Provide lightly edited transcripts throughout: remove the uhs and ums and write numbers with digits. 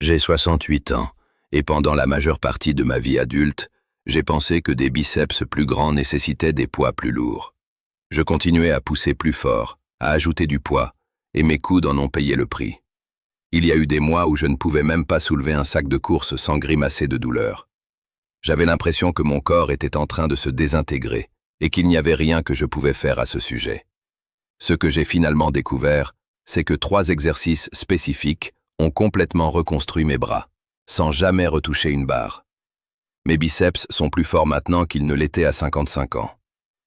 J'ai 68 ans, et pendant la majeure partie de ma vie adulte, j'ai pensé que des biceps plus grands nécessitaient des poids plus lourds. Je continuais à pousser plus fort, à ajouter du poids, et mes coudes en ont payé le prix. Il y a eu des mois où je ne pouvais même pas soulever un sac de course sans grimacer de douleur. J'avais l'impression que mon corps était en train de se désintégrer, et qu'il n'y avait rien que je pouvais faire à ce sujet. Ce que j'ai finalement découvert, c'est que 3 exercices spécifiques ont complètement reconstruit mes bras, sans jamais retoucher une barre. Mes biceps sont plus forts maintenant qu'ils ne l'étaient à 55 ans.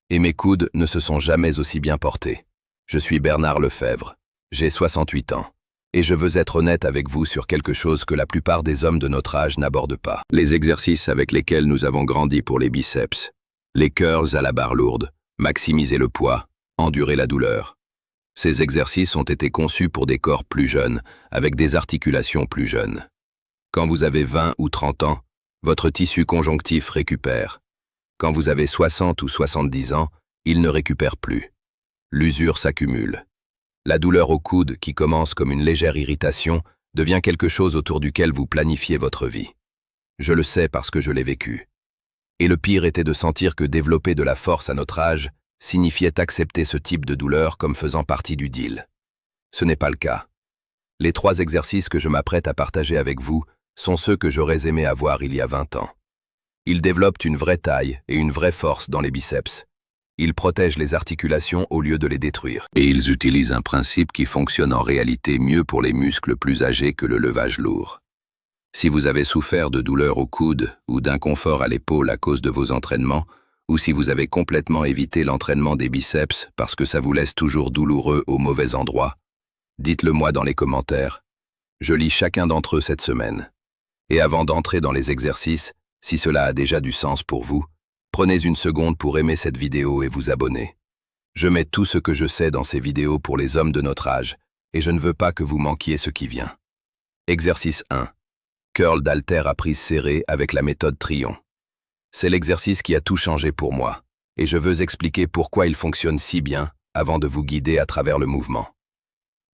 Et mes coudes ne se sont jamais aussi bien portés. Je suis Bernard Lefebvre, j'ai 68 ans. Et je veux être honnête avec vous sur quelque chose que la plupart des hommes de notre âge n'abordent pas. Les exercices avec lesquels nous avons grandi pour les biceps. Les curls à la barre lourde, maximiser le poids, endurer la douleur. Ces exercices ont été conçus pour des corps plus jeunes, avec des articulations plus jeunes. Quand vous avez 20 ou 30 ans, votre tissu conjonctif récupère. Quand vous avez 60 ou 70 ans, il ne récupère plus. L'usure s'accumule. La douleur au coude, qui commence comme une légère irritation, devient quelque chose autour duquel vous planifiez votre vie. Je le sais parce que je l'ai vécu. Et le pire était de sentir que développer de la force à notre âge signifiait accepter ce type de douleur comme faisant partie du deal. Ce n'est pas le cas. Les 3 exercices que je m'apprête à partager avec vous sont ceux que j'aurais aimé avoir il y a 20 ans. Ils développent une vraie taille et une vraie force dans les biceps. Ils protègent les articulations au lieu de les détruire. Et ils utilisent un principe qui fonctionne en réalité mieux pour les muscles plus âgés que le levage lourd. Si vous avez souffert de douleurs au coude ou d'inconfort à l'épaule à cause de vos entraînements, ou si vous avez complètement évité l'entraînement des biceps parce que ça vous laisse toujours douloureux au mauvais endroit, dites-le moi dans les commentaires. Je lis chacun d'entre eux cette semaine. Et avant d'entrer dans les exercices, si cela a déjà du sens pour vous, prenez une seconde pour aimer cette vidéo et vous abonner. Je mets tout ce que je sais dans ces vidéos pour les hommes de notre âge, et je ne veux pas que vous manquiez ce qui vient. Exercice 1. Curl d'haltère à prise serrée avec la méthode Trion. C'est l'exercice qui a tout changé pour moi, et je veux expliquer pourquoi il fonctionne si bien avant de vous guider à travers le mouvement.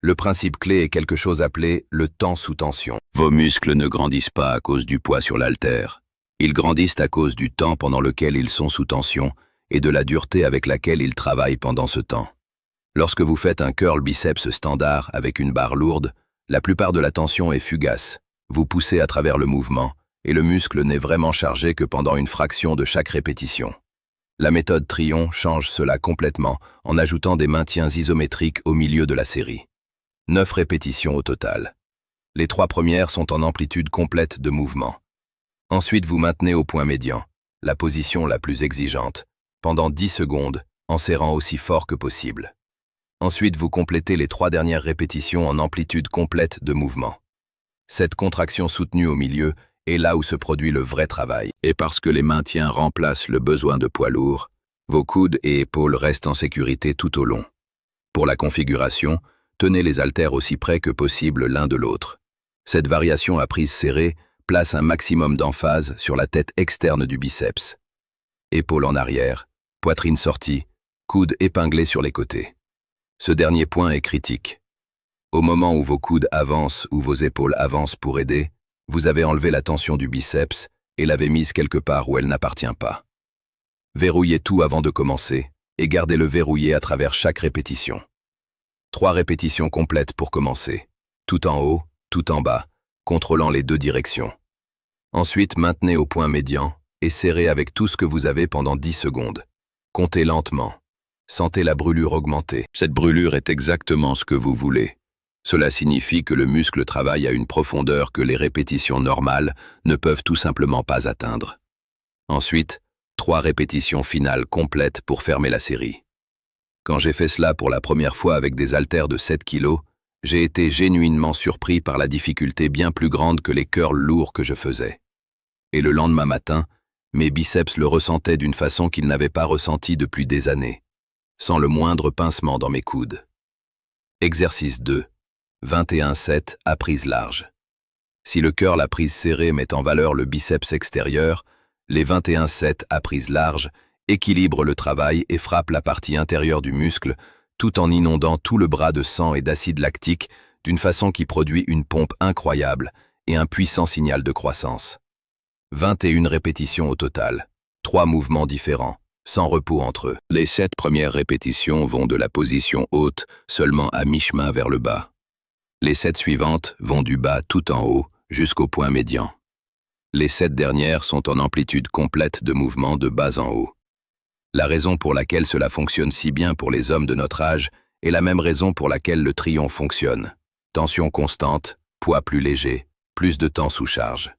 Le principe clé est quelque chose appelé le temps sous tension. Vos muscles ne grandissent pas à cause du poids sur l'haltère. Ils grandissent à cause du temps pendant lequel ils sont sous tension et de la dureté avec laquelle ils travaillent pendant ce temps. Lorsque vous faites un curl biceps standard avec une barre lourde, la plupart de la tension est fugace. Vous poussez à travers le mouvement et le muscle n'est vraiment chargé que pendant une fraction de chaque répétition. La méthode Trion change cela complètement en ajoutant des maintiens isométriques au milieu de la série. 9 répétitions au total. Les 3 premières sont en amplitude complète de mouvement. Ensuite, vous maintenez au point médian, la position la plus exigeante, pendant 10 secondes, en serrant aussi fort que possible. Ensuite, vous complétez les 3 dernières répétitions en amplitude complète de mouvement. Cette contraction soutenue au milieu est là où se produit le vrai travail. Et parce que les maintiens remplacent le besoin de poids lourd, vos coudes et épaules restent en sécurité tout au long. Pour la configuration, tenez les haltères aussi près que possible l'un de l'autre. Cette variation à prise serrée place un maximum d'emphase sur la tête externe du biceps. Épaules en arrière, poitrine sortie, coudes épinglés sur les côtés. Ce dernier point est critique. Au moment où vos coudes avancent ou vos épaules avancent pour aider, vous avez enlevé la tension du biceps et l'avez mise quelque part où elle n'appartient pas. Verrouillez tout avant de commencer et gardez-le verrouillé à travers chaque répétition. 3 répétitions complètes pour commencer, tout en haut, tout en bas, contrôlant les 2 directions. Ensuite, maintenez au point médian et serrez avec tout ce que vous avez pendant 10 secondes. Comptez lentement. Sentez la brûlure augmenter. Cette brûlure est exactement ce que vous voulez. Cela signifie que le muscle travaille à une profondeur que les répétitions normales ne peuvent tout simplement pas atteindre. Ensuite, 3 répétitions finales complètes pour fermer la série. Quand j'ai fait cela pour la première fois avec des haltères de 7 kg, j'ai été genuinement surpris par la difficulté bien plus grande que les curls lourds que je faisais. Et le lendemain matin, mes biceps le ressentaient d'une façon qu'ils n'avaient pas ressentie depuis des années, sans le moindre pincement dans mes coudes. Exercice 2. 21-7 à prise large. Si le curl à prise serrée met en valeur le biceps extérieur, les 21-7 à prise large équilibrent le travail et frappent la partie intérieure du muscle tout en inondant tout le bras de sang et d'acide lactique d'une façon qui produit une pompe incroyable et un puissant signal de croissance. 21 répétitions au total, 3 mouvements différents, sans repos entre eux. Les 7 premières répétitions vont de la position haute seulement à mi-chemin vers le bas. Les 7 suivantes vont du bas tout en haut jusqu'au point médian. Les 7 dernières sont en amplitude complète de mouvement de bas en haut. La raison pour laquelle cela fonctionne si bien pour les hommes de notre âge est la même raison pour laquelle le Trion fonctionne. Tension constante, poids plus léger, plus de temps sous charge.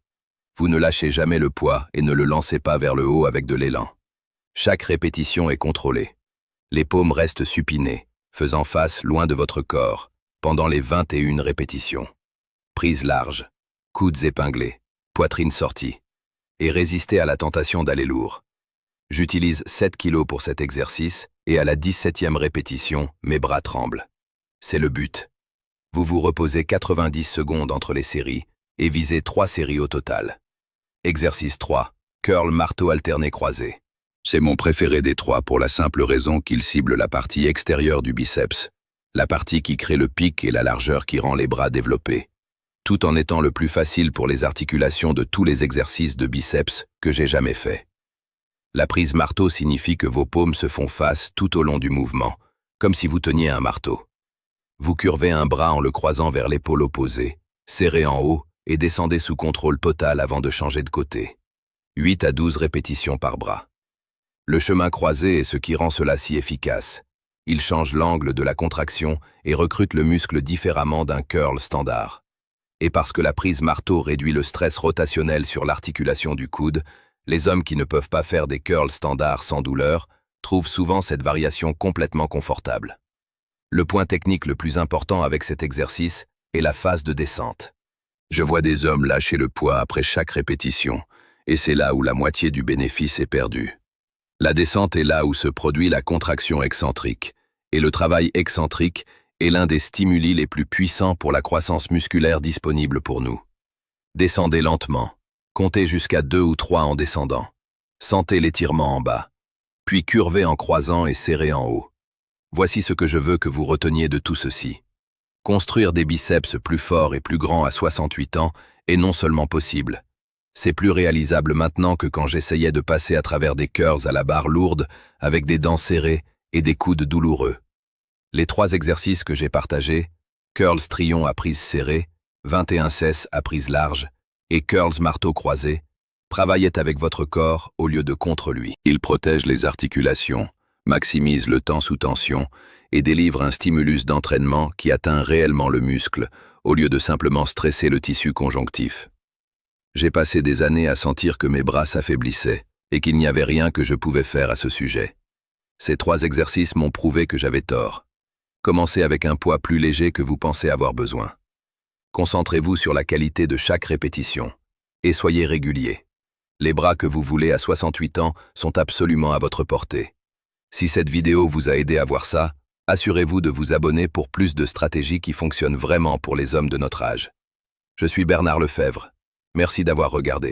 Vous ne lâchez jamais le poids et ne le lancez pas vers le haut avec de l'élan. Chaque répétition est contrôlée. Les paumes restent supinées, faisant face loin de votre corps, pendant les 21 répétitions. Prise large, coudes épinglés, poitrine sortie, et résistez à la tentation d'aller lourd. J'utilise 7 kg pour cet exercice et à la 17e répétition, mes bras tremblent. C'est le but. Vous vous reposez 90 secondes entre les séries et visez 3 séries au total. Exercice 3. Curl marteau alterné croisé. C'est mon préféré des 3 pour la simple raison qu'il cible la partie extérieure du biceps, la partie qui crée le pic et la largeur qui rend les bras développés, tout en étant le plus facile pour les articulations de tous les exercices de biceps que j'ai jamais fait. La prise marteau signifie que vos paumes se font face tout au long du mouvement, comme si vous teniez un marteau. Vous curvez un bras en le croisant vers l'épaule opposée, serrez en haut et descendez sous contrôle total avant de changer de côté. 8 à 12 répétitions par bras. Le chemin croisé est ce qui rend cela si efficace. Il change l'angle de la contraction et recrute le muscle différemment d'un curl standard. Et parce que la prise marteau réduit le stress rotationnel sur l'articulation du coude, les hommes qui ne peuvent pas faire des curls standards sans douleur trouvent souvent cette variation complètement confortable. Le point technique le plus important avec cet exercice est la phase de descente. Je vois des hommes lâcher le poids après chaque répétition, et c'est là où la moitié du bénéfice est perdue. La descente est là où se produit la contraction excentrique, et le travail excentrique est l'un des stimuli les plus puissants pour la croissance musculaire disponible pour nous. Descendez lentement, comptez jusqu'à 2 ou 3 en descendant. Sentez l'étirement en bas, puis curvez en croisant et serrez en haut. Voici ce que je veux que vous reteniez de tout ceci. Construire des biceps plus forts et plus grands à 68 ans est non seulement possible, c'est plus réalisable maintenant que quand j'essayais de passer à travers des curls à la barre lourde avec des dents serrées et des coudes douloureux. Les 3 exercices que j'ai partagés, curls Trion à prise serrée, 21 cess à prise large et curls marteau croisé, travaillaient avec votre corps au lieu de contre lui. Ils protègent les articulations, maximisent le temps sous tension et délivrent un stimulus d'entraînement qui atteint réellement le muscle au lieu de simplement stresser le tissu conjonctif. J'ai passé des années à sentir que mes bras s'affaiblissaient et qu'il n'y avait rien que je pouvais faire à ce sujet. Ces 3 exercices m'ont prouvé que j'avais tort. Commencez avec un poids plus léger que vous pensez avoir besoin. Concentrez-vous sur la qualité de chaque répétition et soyez régulier. Les bras que vous voulez à 68 ans sont absolument à votre portée. Si cette vidéo vous a aidé à voir ça, assurez-vous de vous abonner pour plus de stratégies qui fonctionnent vraiment pour les hommes de notre âge. Je suis Bernard Lefebvre. Merci d'avoir regardé.